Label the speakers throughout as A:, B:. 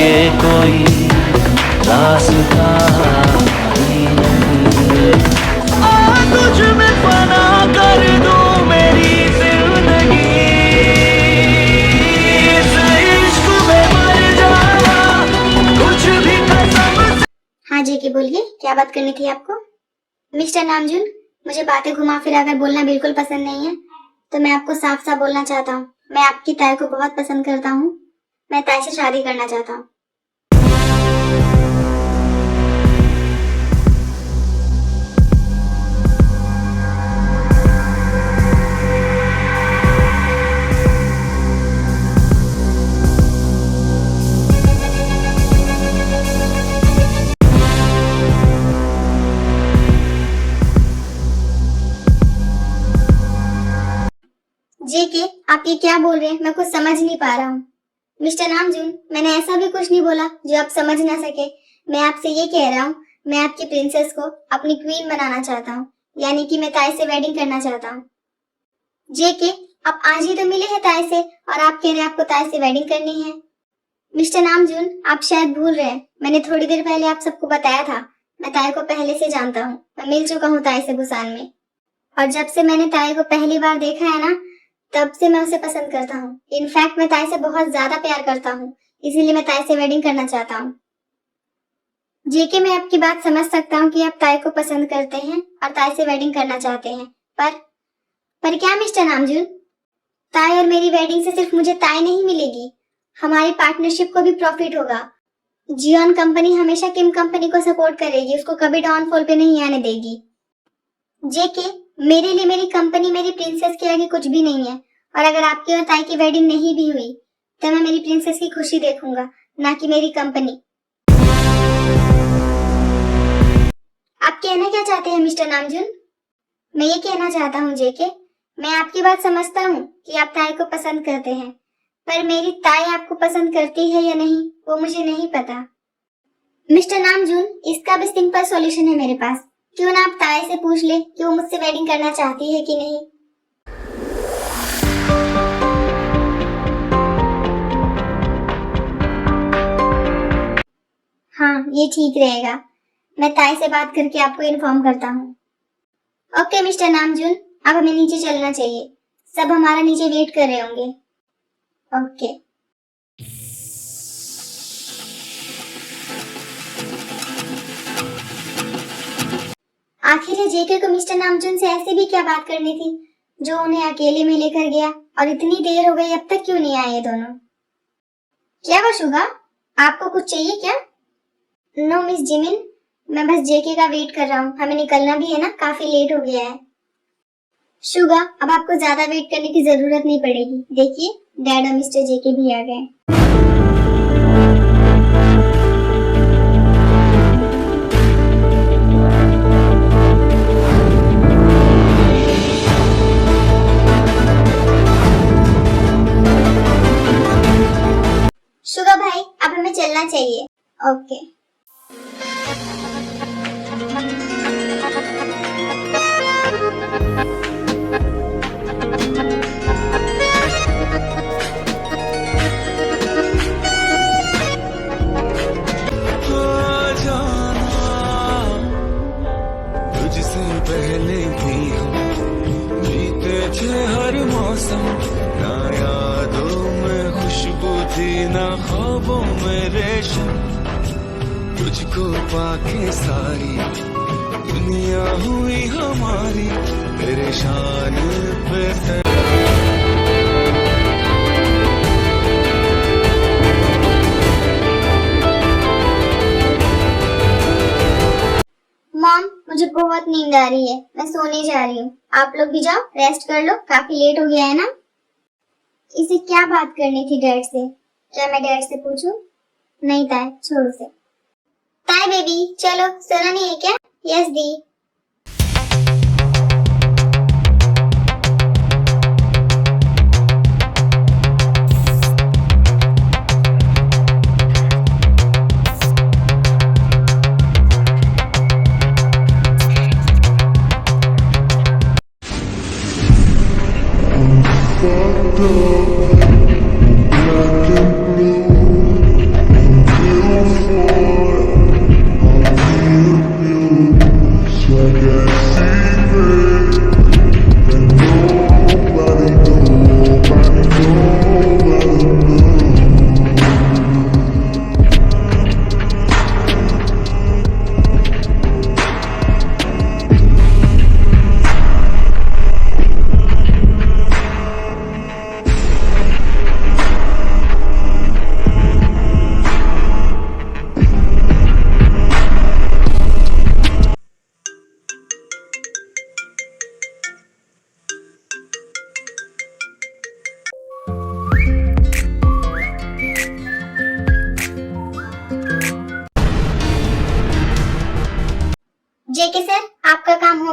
A: के कोई रास्ता नहीं है। आ तुझ में फना कर दूं मेरी जिंदगी, इस इश्क में मर जाना कुछ भी कसम।
B: हाँ जी की बोलिए, क्या बात करनी थी आपको? मिस्टर नामजून, मुझे बातें घुमा फिरा कर बोलना बिल्कुल पसंद नहीं है, तो मैं आपको साफ साफ बोलना चाहता हूँ, मैं आपकी ताई को बहुत पसंद करता हूँ। मैं ताई से शादी करना चाहता हूँ। जेके, आप ये क्या बोल रहे हैं? मैं कुछ समझ नहीं पा रहा हूँ। मिस्टर नामजून, मैंने ऐसा भी कुछ नहीं बोला जो आप समझ ना सके। मैं आपसे ये कह रहा हूँ, मैं आपकी प्रिंसेस को अपनी क्वीन बनाना चाहता हूँ, यानी कि मैं ताई से वेडिंग करना चाहता हूँ। जेके, आप आज ही तो मिले हैं ताई से और आप कह रहे हैं आपको ताई से वेडिंग करनी है। मिस्टर नामजून, आप शायद भूल रहे हैं, मैंने थोड़ी देर पहले आप सबको बताया था, मैं ताई को पहले से जानता हूँ। मैं मिल चुका हूँ ताई से बुसान में, और जब से मैंने ताई को पहली बार देखा है ना, तब से मैं उसे पसंद करता हूँ। इनफैक्ट मैं ताई से बहुत ज्यादा प्यार करता हूँ, इसीलिए मैं ताई से वेडिंग करना चाहता हूँ। जेके, मैं आपकी बात समझ सकता हूँ कि आप ताई को पसंद करते हैं और ताई से वेडिंग करना चाहते हैं, पर क्या मिस्टर नामजून? ताई और मेरी वेडिंग से सिर्फ मुझे ताई नहीं मिलेगी, हमारी पार्टनरशिप को भी प्रॉफिट होगा। जियोन कंपनी हमेशा किम कंपनी को सपोर्ट करेगी, उसको कभी डाउनफॉल पे नहीं आने देगी। जेके, मेरे लिए मेरी कंपनी मेरी प्रिंसेस के आगे कुछ भी नहीं है, और अगर आपकी और ताई की वेडिंग नहीं भी हुई तो मैं मेरी प्रिंसेस की खुशी देखूंगा, ना कि मेरी कंपनी। आप कहना क्या चाहते हैं मिस्टर नामजून? मैं ये कहना चाहता हूँ जेके, मैं आपकी बात समझता हूँ कि आप ताई को पसंद करते हैं, पर मेरी ताई आपको पसंद करती है या नहीं वो मुझे नहीं पता। मिस्टर नामजून, इसका भी सिंपल सॉल्यूशन है मेरे पास। क्यों ना आप ताई से पूछ ले कि वो मुझसे वेडिंग करना चाहती है कि नहीं। हाँ, ये ठीक रहेगा। मैं ताई से बात करके आपको इन्फॉर्म करता हूँ। ओके मिस्टर नामजून, अब हमें नीचे चलना चाहिए, सब हमारा नीचे वेट कर रहे होंगे। ओके। आखिर जेके को मिस्टर नामजून से ऐसे भी क्या बात करनी थी जो उन्हें अकेले में लेकर गया, और इतनी देर हो गई अब तक क्यों नहीं आए ये दोनों? क्या वो शुगा, आपको कुछ चाहिए क्या? नो मिस जिमिन, मैं बस जेके का वेट कर रहा हूँ, हमें निकलना भी है ना, काफी लेट हो गया है। शुगा, अब आपको ज्यादा वेट करने की जरूरत नहीं पड़ेगी, देखिए डैड और मिस्टर जेके भी आ गए। शुगा भाई, अब हमें चलना चाहिए। ओके।
A: तुझसे पहले भी हम जीते थे हर मौसम, ना यादों में खुशबू थी ना ख्वाबों में रेशम। तुझको पाके सारी दुनिया हुई हमारी, तेरे शान पे
B: मॉम, मुझे बहुत नींद आ रही है, मैं सोने जा रही हूँ। आप लोग भी जाओ, रेस्ट कर लो, काफी लेट हो गया है ना। इसे क्या बात करनी थी डैड से? क्या मैं डैड से पूछूं? नहीं ताई, छोड़ उसे। ताई बेबी, चलो, सोना नहीं है क्या? यस दी।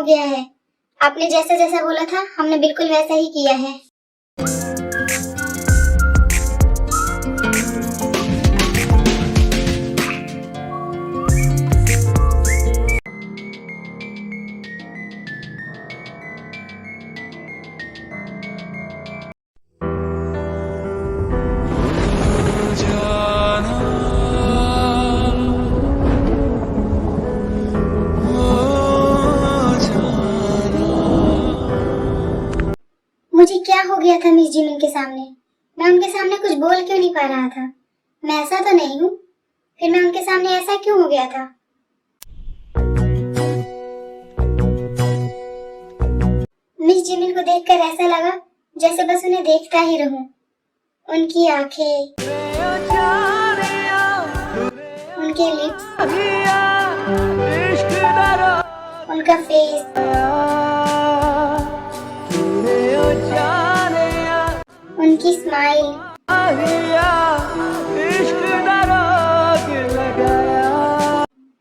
B: हो गया है। आपने जैसा जैसा बोला था हमने बिल्कुल वैसा ही किया है।
A: जाना जाना।
B: मुझे क्या हो गया था मिस जिमिन के सामने? मैं उनके सामने कुछ बोल क्यों नहीं पा रहा था? मैं ऐसा तो नहीं हूँ, फिर मैं उनके सामने ऐसा क्यों हो गया था? मिस जिमिन को देखकर ऐसा लगा जैसे बस उन्हें देखता ही रहूं। उनकी आंखें, उनके लिप्स,
A: इश्क दरा
B: उनका फेस, उनकी स्माइल,
A: इश्क दरा लगाया।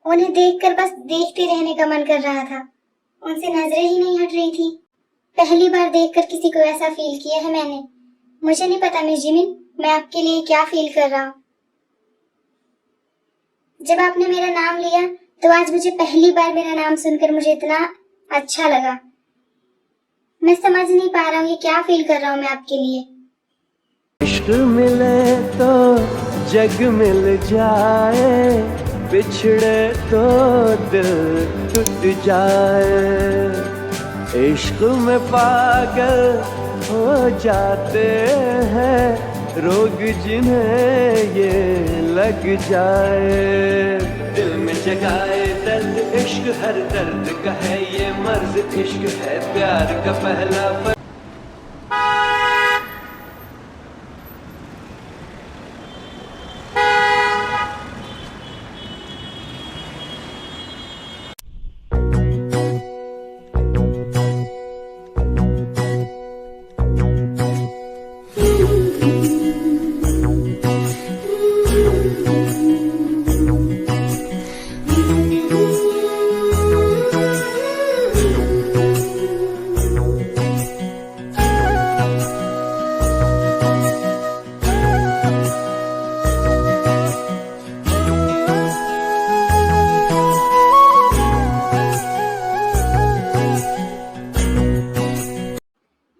B: उन्हें देखकर बस देखते रहने का मन कर रहा था। उनसे नजरें ही नहीं हट रही थी। पहली बार देखकर किसी को ऐसा फील किया है मैंने। मुझे नहीं पता मिस जिमिन, मैं आपके लिए क्या फील कर रहा हूँ। जब आपने मेरा नाम लिया तो आज मुझे पहली बार मेरा नाम सुनकर मुझे इतना अच्छा लगा। मैं समझ नहीं पा रहा हूँ ये क्या फील कर रहा हूँ मैं आपके लिए।
A: इश्क मिले तो जग मिल जाए, बिछड़े तो दिल टूट जाए। इश्क में पागल हो जाते हैं रोग जिन्हें ये लग जाए। दिल में जगाए दर्द इश्क, हर दर्द का है ये मर्ज। इश्क है प्यार का पहला फर्ज।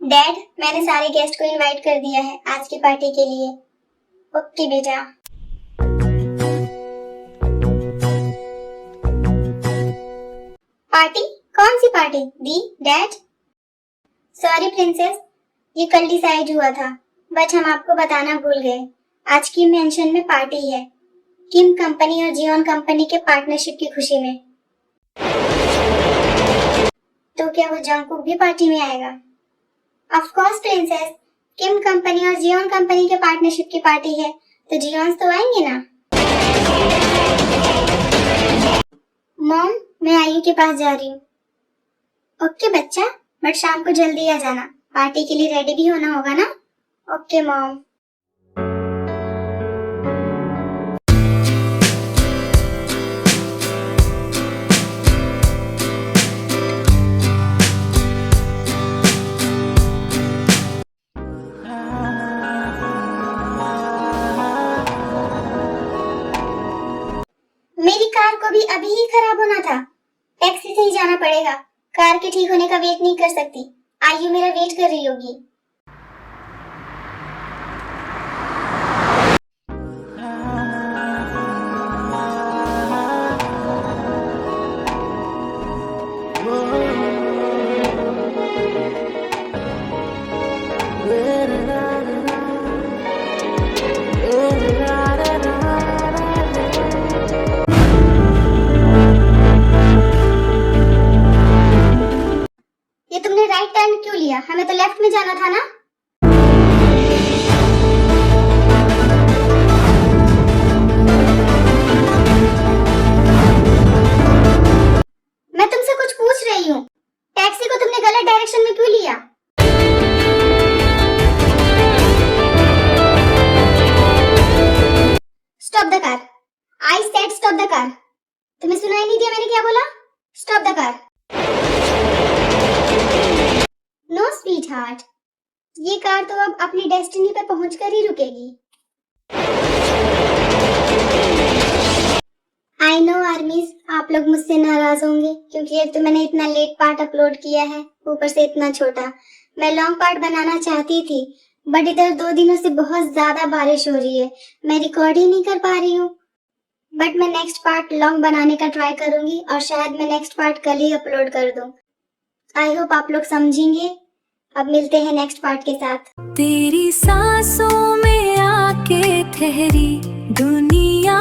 B: डैड, मैंने सारे गेस्ट को इनवाइट कर दिया है आज की पार्टी के लिए। ओके बेटा। पार्टी? कौन सी पार्टी? दी डैड? सॉरी प्रिंसेस, ये कल डिसाइड हुआ था बट हम आपको बताना भूल गए। आज की मेंशन में पार्टी है, किम कंपनी और जियोन कंपनी के पार्टनरशिप की खुशी में। तो क्या वो जंगकुक भी पार्टी में आएगा? Of course princess, Kim company और जियोन कंपनी के पार्टनरशिप की पार्टी है तो जियोन्स तो आएंगे ना। मॉम, मैं आयु के पास जा रही हूँ। ओके बच्चा, बट शाम को जल्दी आ जाना, पार्टी के लिए रेडी भी होना होगा ना। Okay mom. मेरी कार को भी अभी ही खराब होना था, टैक्सी से ही जाना पड़ेगा। कार के ठीक होने का वेट नहीं कर सकती। आयु मेरा वेट कर रही होगी। ये तुमने राइट टर्न क्यों लिया? हमें तो लेफ्ट में जाना था ना। मैं तुमसे कुछ पूछ रही हूँ, टैक्सी को तुमने गलत डायरेक्शन में क्यों लिया? Stop the car. I said stop the car. तुम्हें सुनाई नहीं दिया मैंने क्या बोला? Stop the car. No sweetheart, ये कार तो अब अपनी डेस्टिनी पे पहुंचकर ही रुकेगी। आई नो आर्मीज, आप लोग मुझसे नाराज होंगे क्योंकि एक तो मैंने इतना लेट पार्ट अपलोड किया है, ऊपर से इतना छोटा। मैं लॉन्ग पार्ट बनाना चाहती थी बट इधर 2 दिनों से बहुत ज्यादा बारिश हो रही है, मैं रिकॉर्ड ही नहीं कर पा रही हूँ। बट मैं नेक्स्ट पार्ट लॉन्ग बनाने का ट्राई करूंगी और शायद मैं नेक्स्ट पार्ट कल ही अपलोड कर दूं। आई होप आप लोग समझेंगे। अब मिलते हैं नेक्स्ट पार्ट के साथ।
C: तेरी सांसों में आके ठहरी दुनिया